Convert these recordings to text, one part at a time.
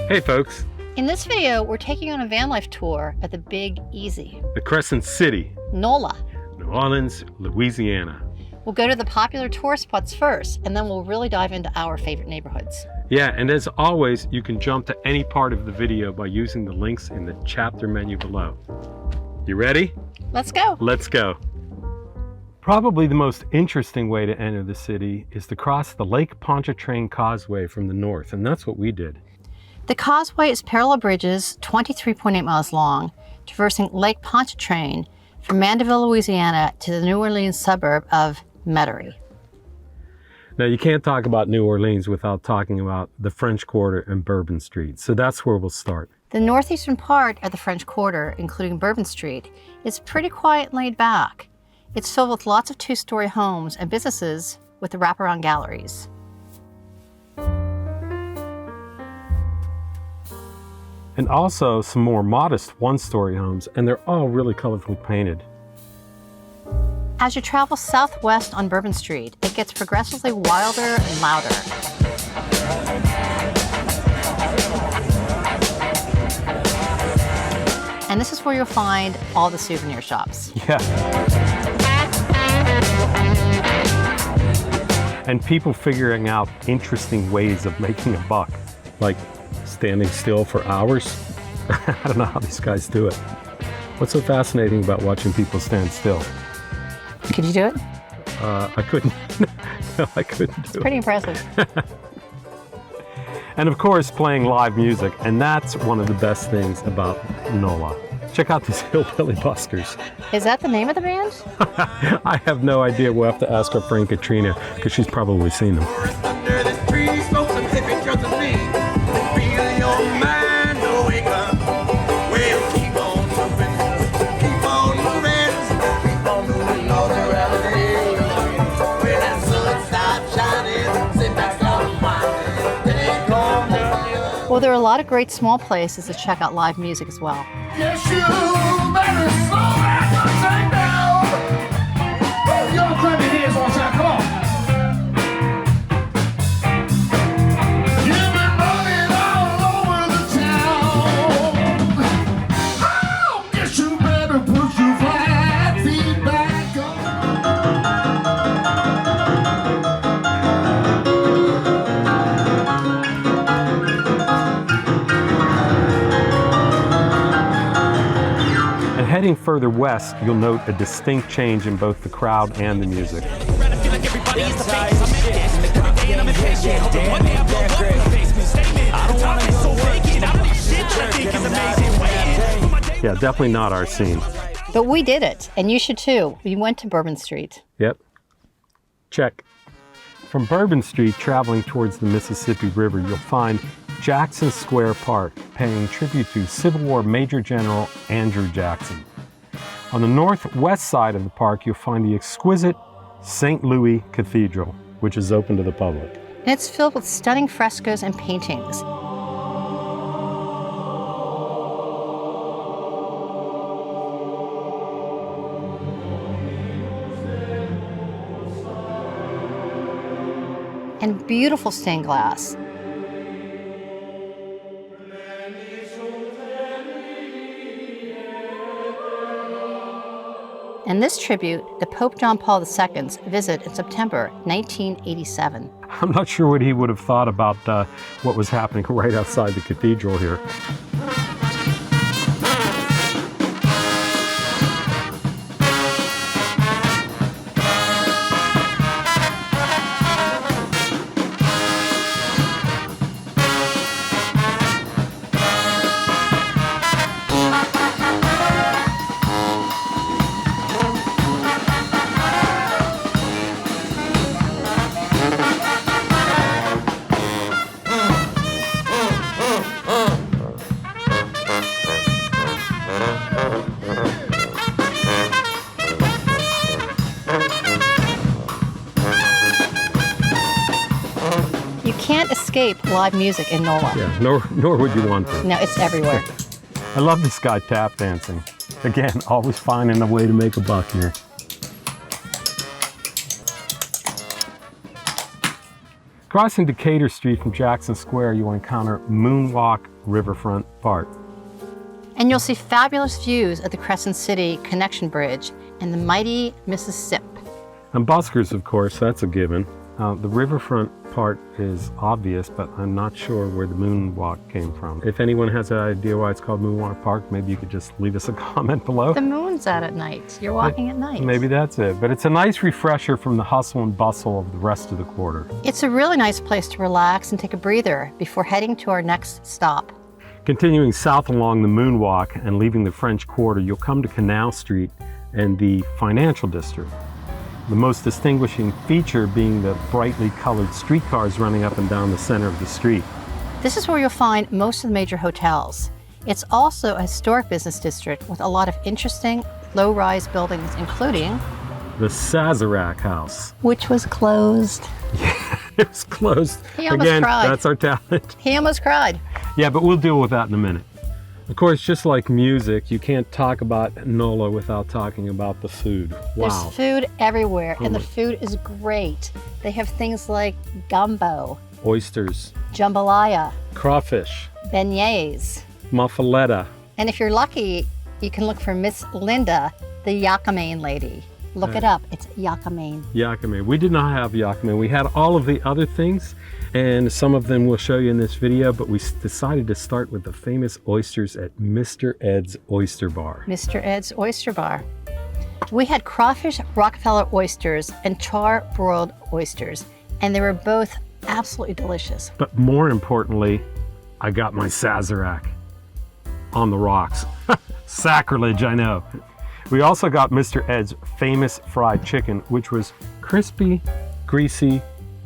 Hey folks. In this video, we're taking on a van life tour at the Big Easy. The Crescent City. NOLA. New Orleans, Louisiana. We'll go to the popular tourist spots first, and then we'll really dive into our favorite neighborhoods. Yeah, and as always, you can jump to any part of the video by using the links in the chapter menu below. You ready? Let's go. Let's go. Probably the most interesting way to enter the city is to cross the Lake Ponchartrain Causeway from the north, and that's what we did. The Causeway is parallel bridges, 23.8 miles long, traversing Lake Ponchartrain from Mandeville, Louisiana to the New Orleans suburb of Metairie. Now, you can't talk about New Orleans without talking about the French Quarter and Bourbon Street, so that's where we'll start. The northeastern part of the French Quarter, including Bourbon Street, is pretty quiet and laid back. It's filled with lots of two-story homes and businesses with the wraparound galleries. And also some more modest one-story homes, and they're all really colorfully painted. As you travel southwest on Bourbon Street, it gets progressively wilder and louder. And this is where you'll find all the souvenir shops. Yeah. And people figuring out interesting ways of making a buck, like standing still for hours. I don't know how these guys do it. What's so fascinating about watching people stand still? Could you do it? I couldn't. No, I couldn't do it. It's pretty impressive. And of course, playing live music, and that's one of the best things about NOLA. Check out these Hillbilly Buskers. Is that the name of the band? I have no idea. We'll have to ask our friend Katrina, because she's probably seen them. Well, there are a lot of great small places to check out live music as well. Yes, you better slow that thing down. Y'all clap your hands one time, come on. You've been running all over the town. Oh, yes, you better put your flat feet back on. Heading further west, you'll note a distinct change in both the crowd and the music. Yeah, definitely not our scene. But we did it, and you should too. We went to Bourbon Street. Yep. Check. From Bourbon Street, traveling towards the Mississippi River, you'll find Jackson Square Park, paying tribute to Civil War Major General Andrew Jackson. On the northwest side of the park, you'll find the exquisite St. Louis Cathedral, which is open to the public. And it's filled with stunning frescoes and paintings. And beautiful stained glass. And this tribute, the Pope John Paul II's visit in September 1987. I'm not sure what he would have thought about what was happening right outside the cathedral here. Can't escape live music in NOLA. Yeah, nor would you want to. No, it's everywhere. I love this guy tap dancing. Again, always finding a way to make a buck here. Crossing Decatur Street from Jackson Square, you'll encounter Moonwalk Riverfront Park. And you'll see fabulous views of the Crescent City Connection Bridge and the mighty Mississippi. And buskers, of course, that's a given. The riverfront part is obvious, but I'm not sure where the Moonwalk came from. If anyone has an idea why it's called Moonwalk Park, maybe you could just leave us a comment below. The moon's out at night. You're walking at night. Maybe that's it. But it's a nice refresher from the hustle and bustle of the rest of the quarter. It's a really nice place to relax and take a breather before heading to our next stop. Continuing south along the Moonwalk and leaving the French Quarter, you'll come to Canal Street and the Financial District. The most distinguishing feature being the brightly colored streetcars running up and down the center of the street. This is where you'll find most of the major hotels. It's also a historic business district with a lot of interesting low-rise buildings, including The Sazerac House. which was closed. It was closed. He almost Again, cried. that's our talent. He almost cried. Yeah, but we'll deal with that in a minute. Of course, just like music, you can't talk about NOLA without talking about the food. Wow. There's food everywhere, and the my- food is great. They have things like gumbo, Oysters, jambalaya, crawfish, beignets. muffaletta. And if you're lucky, you can look for Miss Linda, the Yakamain lady. Look it up, it's Yakamain. Yakame. We did not have yakame. We had all of the other things, and some of them we'll show you in this video, but we decided to start with the famous oysters at Mr. Ed's Oyster Bar. Mr. Ed's Oyster Bar. We had crawfish Rockefeller oysters and char-broiled oysters, and they were both absolutely delicious. But more importantly, I got my Sazerac on the rocks. Sacrilege, I know. We also got Mr. Ed's famous fried chicken, which was crispy, greasy,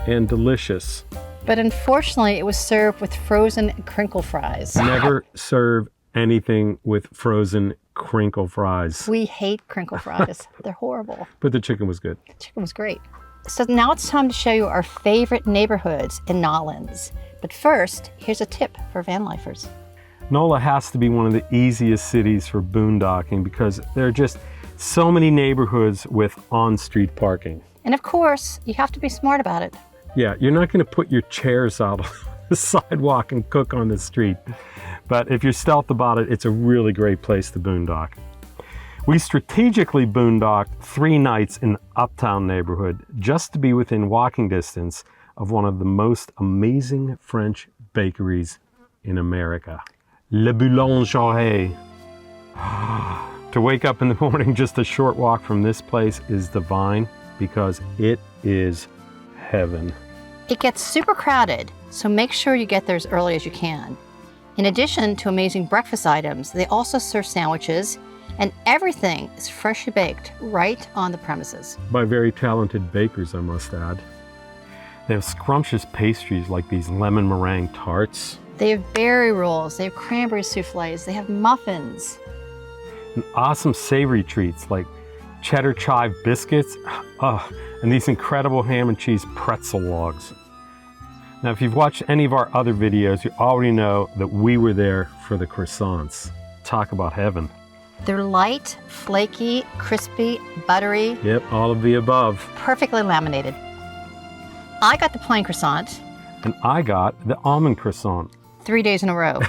and delicious. But unfortunately, it was served with frozen crinkle fries. Never serve anything with frozen crinkle fries. We hate crinkle fries. They're horrible. But the chicken was good. The chicken was great. So now it's time to show you our favorite neighborhoods in Nolans. But first, here's a tip for van lifers. NOLA has to be one of the easiest cities for boondocking because there are just so many neighborhoods with on-street parking. And of course, you have to be smart about it. Yeah, you're not going to put your chairs out on the sidewalk and cook on the street. But if you're stealth about it, it's a really great place to boondock. We strategically boondocked 3 nights in the Uptown neighborhood just to be within walking distance of one of the most amazing French bakeries in America. Le Boulangerie. To wake up in the morning just a short walk from this place is divine because it is heaven. It gets super crowded, so make sure you get there as early as you can. In addition to amazing breakfast items, they also serve sandwiches, and everything is freshly baked right on the premises. By very talented bakers, I must add. They have scrumptious pastries like these lemon meringue tarts. They have berry rolls, they have cranberry soufflés, they have muffins. And awesome savory treats like cheddar chive biscuits, and these incredible ham and cheese pretzel logs. Now, if you've watched any of our other videos, you already know that we were there for the croissants. Talk about heaven. They're light, flaky, crispy, buttery, Yep, all of the above. perfectly laminated. I got the plain croissant And I got the almond croissant. 3 days in a row.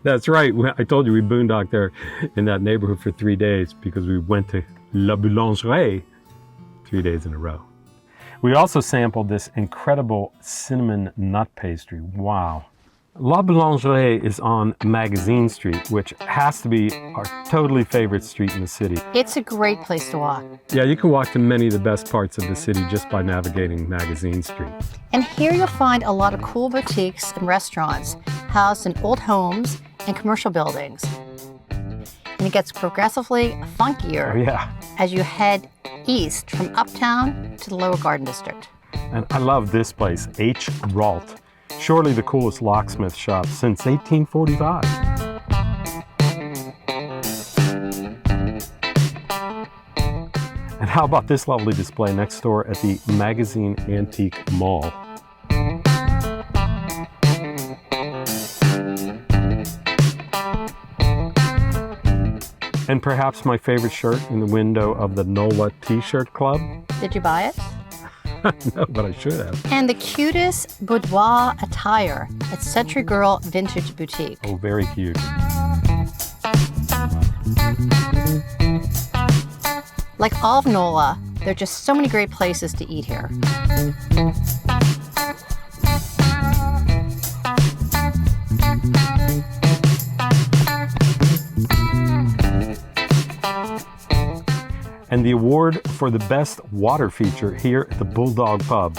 That's right. I told you we boondocked there in that neighborhood for 3 days because we went to La Boulangerie 3 days in a row. We also sampled this incredible cinnamon nut pastry. Wow. La Boulangerie is on Magazine Street, which has to be our totally favorite street in the city. It's a great place to walk. Yeah, you can walk to many of the best parts of the city just by navigating Magazine Street. And here you'll find a lot of cool boutiques and restaurants housed in old homes and commercial buildings. And it gets progressively funkier Oh yeah. as you head east from Uptown to the Lower Garden District. And I love this place, H. Ralt. Surely the coolest locksmith shop since 1845. And how about this lovely display next door at the Magazine Antique Mall? And perhaps my favorite shirt in the window of the NOLA T-shirt club. Did you buy it? No, but I should have. And the cutest boudoir attire at Century Girl Vintage Boutique. Oh, very cute. Like all of NOLA, there are just so many great places to eat here. And the award for the best water feature here at the Bulldog Pub.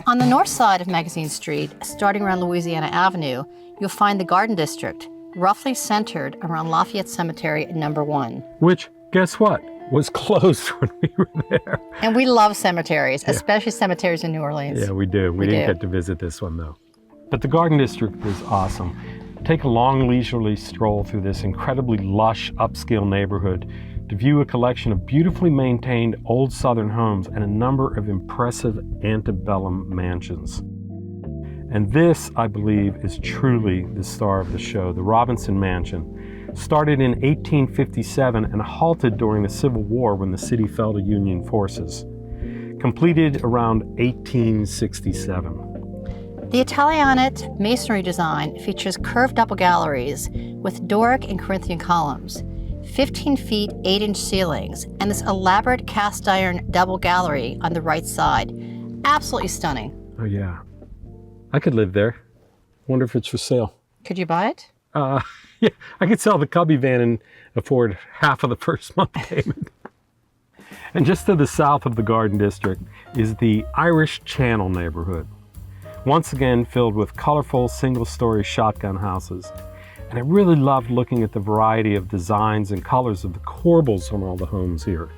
On the north side of Magazine Street, starting around Louisiana Avenue, you'll find the Garden District, roughly centered around Lafayette Cemetery at number 1. Which, guess what, was closed when we were there. And we love cemeteries, especially cemeteries in New Orleans. Yeah, we do. We didn't get to visit this one, though. But the Garden District is awesome. Take a long, leisurely stroll through this incredibly lush, upscale neighborhood to view a collection of beautifully maintained old Southern homes and a number of impressive antebellum mansions. And this, I believe, is truly the star of the show, the Robinson Mansion. Started in 1857 and halted during the Civil War when the city fell to Union forces. Completed around 1867. The Italianate masonry design features curved double galleries with Doric and Corinthian columns, 15 feet 8-inch ceilings, and this elaborate cast iron double gallery on the right side. Absolutely stunning. Oh yeah, I could live there. Wonder if it's for sale. Could you buy it? Yeah, I could sell the Cubby van and afford half of the first month payment. And just to the south of the Garden District is the Irish Channel neighborhood. Once again filled with colorful single-story shotgun houses. And I really loved looking at the variety of designs and colors of the corbels on all the homes here.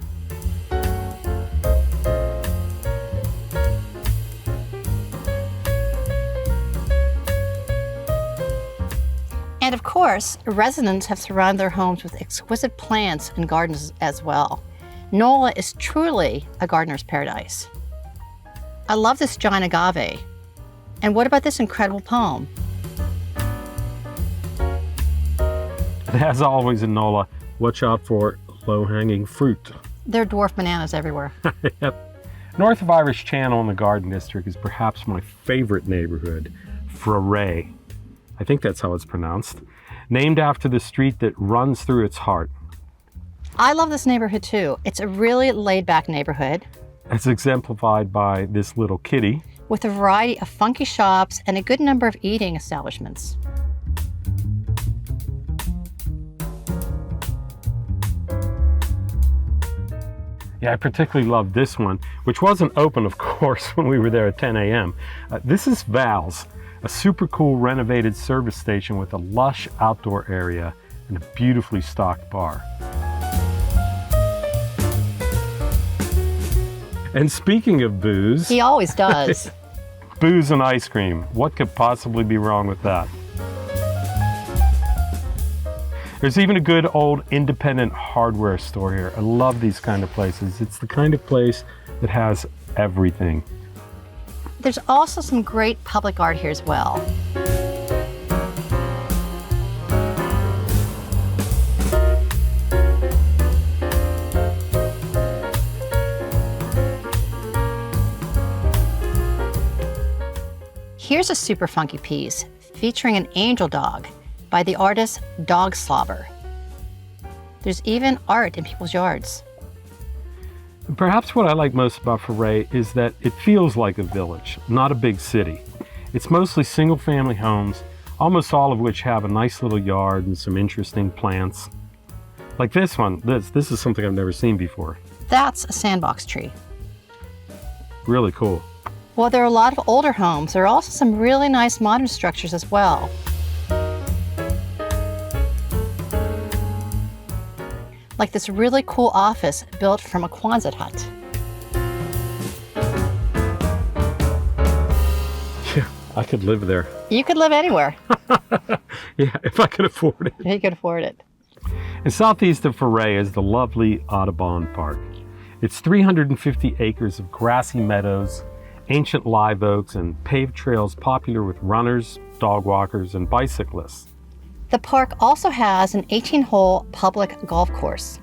And of course, residents have surrounded their homes with exquisite plants and gardens as well. NOLA is truly a gardener's paradise. I love this giant agave. And what about this incredible palm? And as always in NOLA, watch out for low-hanging fruit. There are dwarf bananas everywhere. Yep. North of Irish Channel in the Garden District is perhaps my favorite neighborhood, Ferret. I think that's how it's pronounced. Named after the street that runs through its heart. I love this neighborhood too. It's a really laid-back neighborhood. As exemplified by this little kitty. With a variety of funky shops and a good number of eating establishments. Yeah, I particularly love this one, which wasn't open, of course, when we were there at 10 a.m. This is Val's, a super cool renovated service station with a lush outdoor area and a beautifully stocked bar. And speaking of booze... He always does. Booze and ice cream. What could possibly be wrong with that? There's even a good old independent hardware store here. I love these kind of places. It's the kind of place that has everything. There's also some great public art here as well. Here's a super funky piece featuring an angel dog by the artist Dog Slobber. There's even art in people's yards. Perhaps what I like most about Ferret is that it feels like a village, not a big city. It's mostly single-family homes, almost all of which have a nice little yard and some interesting plants. Like this one, this is something I've never seen before. That's a sandbox tree. Really cool. While there are a lot of older homes, there are also some really nice modern structures as well. Like this really cool office built from a Quonset hut. Yeah, I could live there. You could live anywhere. Yeah, if I could afford it. You could afford it. And southeast of Ferret is the lovely Audubon Park. It's 350 acres of grassy meadows ancient live oaks and paved trails popular with runners, dog walkers, and bicyclists. The park also has an 18-hole public golf course.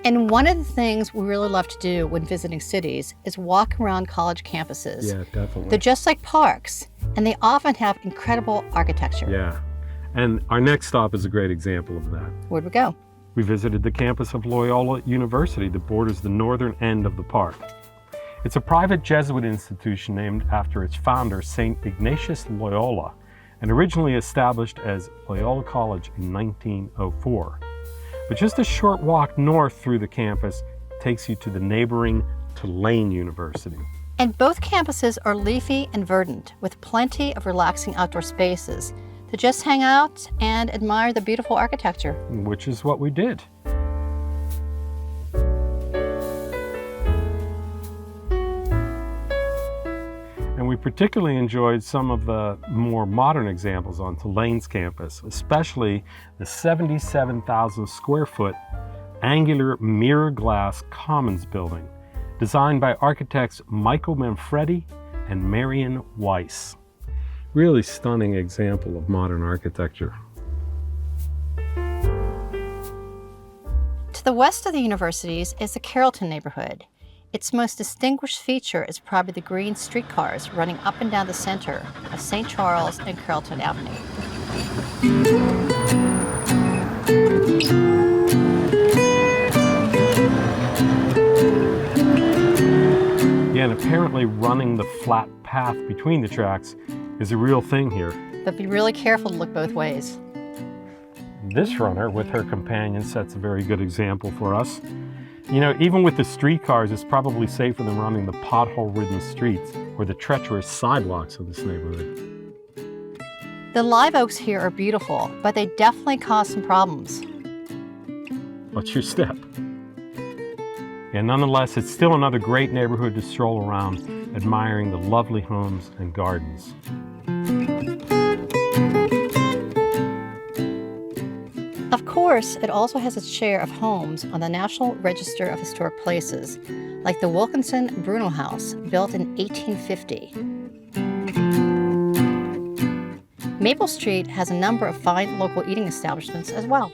And one of the things we really love to do when visiting cities is walk around college campuses. Yeah, definitely. They're just like parks, and they often have incredible architecture. Yeah. And our next stop is a great example of that. Where'd we go? We visited the campus of Loyola University that borders the northern end of the park. It's a private Jesuit institution named after its founder, St. Ignatius Loyola, and originally established as Loyola College in 1904. But just a short walk north through the campus takes you to the neighboring Tulane University. And both campuses are leafy and verdant, with plenty of relaxing outdoor spaces to just hang out and admire the beautiful architecture. Which is what we did. And we particularly enjoyed some of the more modern examples on Tulane's campus, especially the 77,000 square foot angular mirror glass Commons building, designed by architects Michael Manfredi and Marion Weiss. Really stunning example of modern architecture. To the west of the universities is the Carrollton neighborhood. Its most distinguished feature is probably the green streetcars running up and down the center of St. Charles and Carrollton Avenue. Yeah, and apparently running the flat path between the tracks is a real thing here. But be really careful to look both ways. This runner with her companion sets a very good example for us. You know, even with the streetcars, it's probably safer than running the pothole-ridden streets or the treacherous sidewalks of this neighborhood. The live oaks here are beautiful, but they definitely cause some problems. What's your step? And nonetheless, it's still another great neighborhood to stroll around, admiring the lovely homes and gardens. Of course, it also has its share of homes on the National Register of Historic Places, like the Wilkinson Bruno House, built in 1850. Maple Street has a number of fine local eating establishments as well.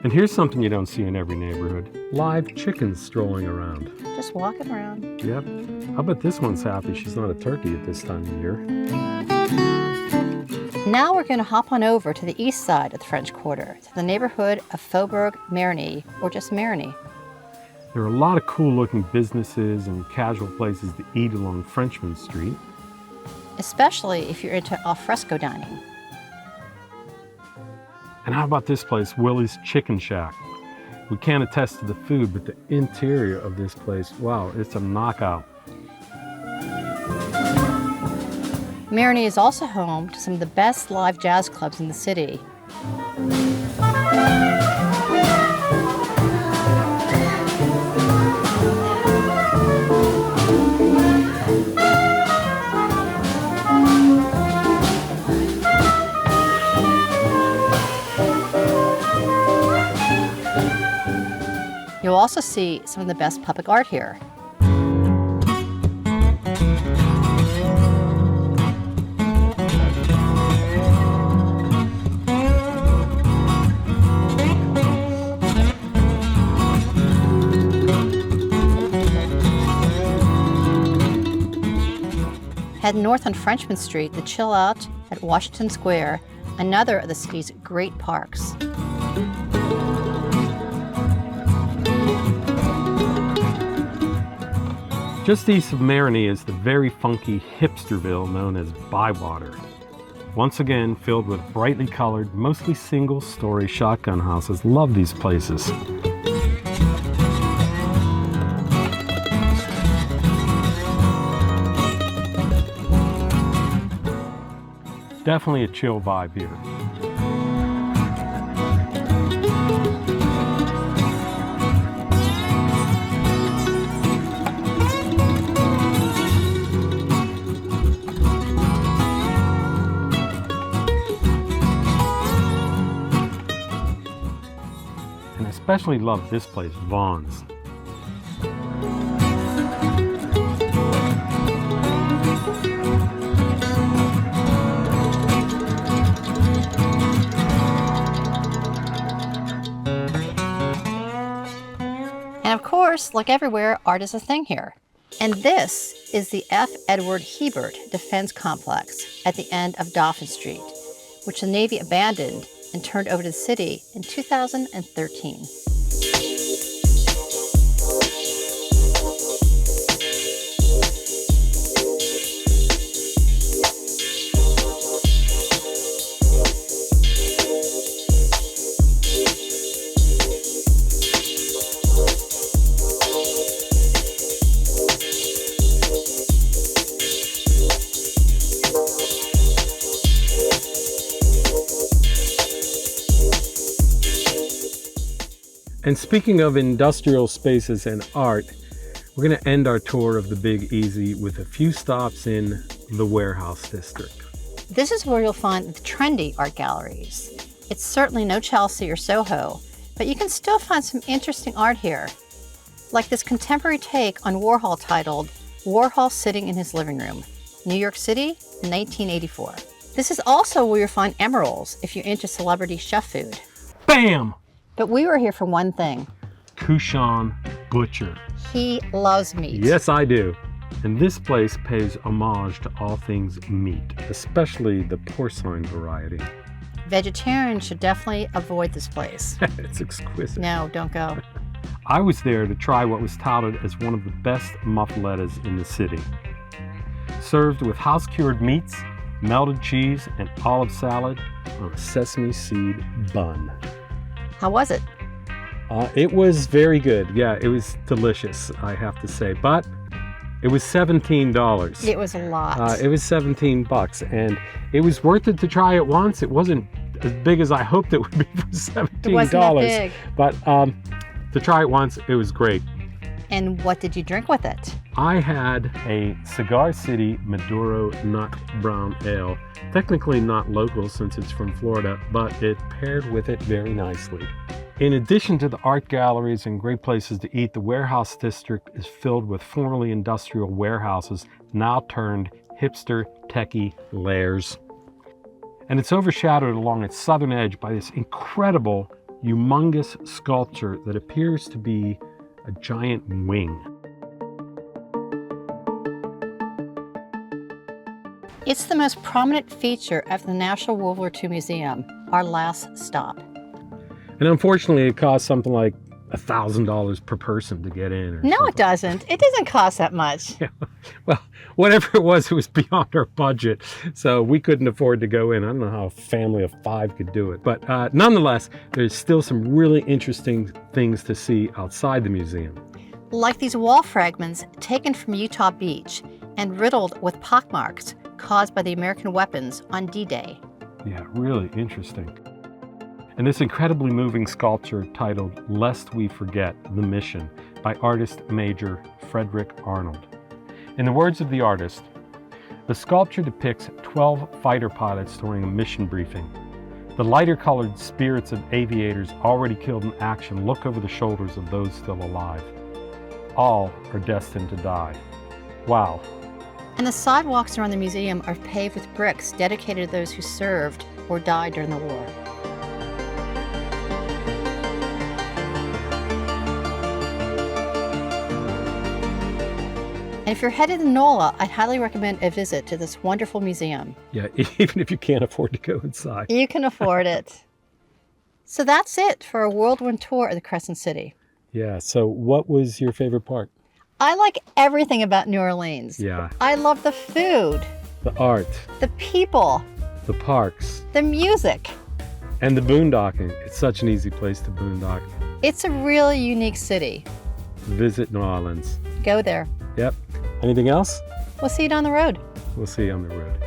And here's something you don't see in every neighborhood. Live chickens strolling around. Just walking around. Yep. I bet this one's happy she's not a turkey at this time of year. Now we're going to hop on over to the east side of the French Quarter, to the neighborhood of Faubourg Marigny, or just Marigny. There are a lot of cool looking businesses and casual places to eat along Frenchman Street. Especially if you're into alfresco dining. And how about this place, Willie's Chicken Shack? We can't attest to the food, but the interior of this place, wow, it's a knockout. Marigny is also home to some of the best live jazz clubs in the city. You'll also see some of the best public art here. Head north on Frenchman Street to chill out at Washington Square, another of the city's great parks. Just east of Marigny is the very funky hipsterville known as Bywater. Once again, filled with brightly colored, mostly single-story shotgun houses. Love these places. Definitely a chill vibe here. especially love this place, Vaughn's. And of course, like everywhere, art is a thing here. And this is the F. Edward Hebert Defense Complex at the end of Bourbon Street, which the Navy abandoned and turned over to the city in 2013. And speaking of industrial spaces and art, we're going to end our tour of the Big Easy with a few stops in the Warehouse District. This is where you'll find the trendy art galleries. It's certainly no Chelsea or Soho, but you can still find some interesting art here, like this contemporary take on Warhol titled Warhol Sitting in His Living Room, New York City, 1984. This is also where you'll find emeralds if you're into celebrity chef food. Bam! But we were here for one thing. Cochon Butcher. He loves meat. Yes, I do. And this place pays homage to all things meat, especially the porcine variety. Vegetarians should definitely avoid this place. It's exquisite. No, don't go. I was there to try what was touted as one of the best muffalettas in the city. Served with house-cured meats, melted cheese, and olive salad on a sesame seed bun. How was it? It was very good. Yeah, it was delicious, I have to say. But it was $17. It was a lot. It was $17, and it was worth it to try it once. It wasn't as big as I hoped it would be for $17. It wasn't that big. But to try it once, it was great. And what did you drink with it? I had a Cigar City Maduro Nut Brown Ale. Technically not local since it's from Florida, but it paired with it very nicely. In addition to the art galleries and great places to eat, the Warehouse District is filled with formerly industrial warehouses, now turned hipster techie lairs. And it's overshadowed along its southern edge by this incredible, humongous sculpture that appears to be a giant wing. It's the most prominent feature of the National World War II Museum, our last stop. And unfortunately, it costs something like $1,000 per person to get in. No, it doesn't. It doesn't cost that much. Yeah. Well, whatever it was beyond our budget, so we couldn't afford to go in. I don't know how a family of 5 could do it. But nonetheless, there's still some really interesting things to see outside the museum. Like these wall fragments taken from Utah Beach and riddled with pockmarks caused by the American weapons on D-Day. Yeah, really interesting. And this incredibly moving sculpture titled Lest We Forget the Mission by artist Major Frederick Arnold. In the words of the artist, the sculpture depicts 12 fighter pilots during a mission briefing. The lighter colored spirits of aviators already killed in action look over the shoulders of those still alive. All are destined to die. Wow. And the sidewalks around the museum are paved with bricks dedicated to those who served or died during the war. And if you're headed to NOLA, I'd highly recommend a visit to this wonderful museum. Yeah, even if you can't afford to go inside. You can afford it. So that's it for a whirlwind tour of the Crescent City. Yeah, so what was your favorite part? I like everything about New Orleans. Yeah. I love the food, The art, the people, the parks, the music. and the boondocking. It's such an easy place to boondock. It's a really unique city. Visit New Orleans. Go there. Yep. Anything else? We'll see you down the road. We'll see you on the road.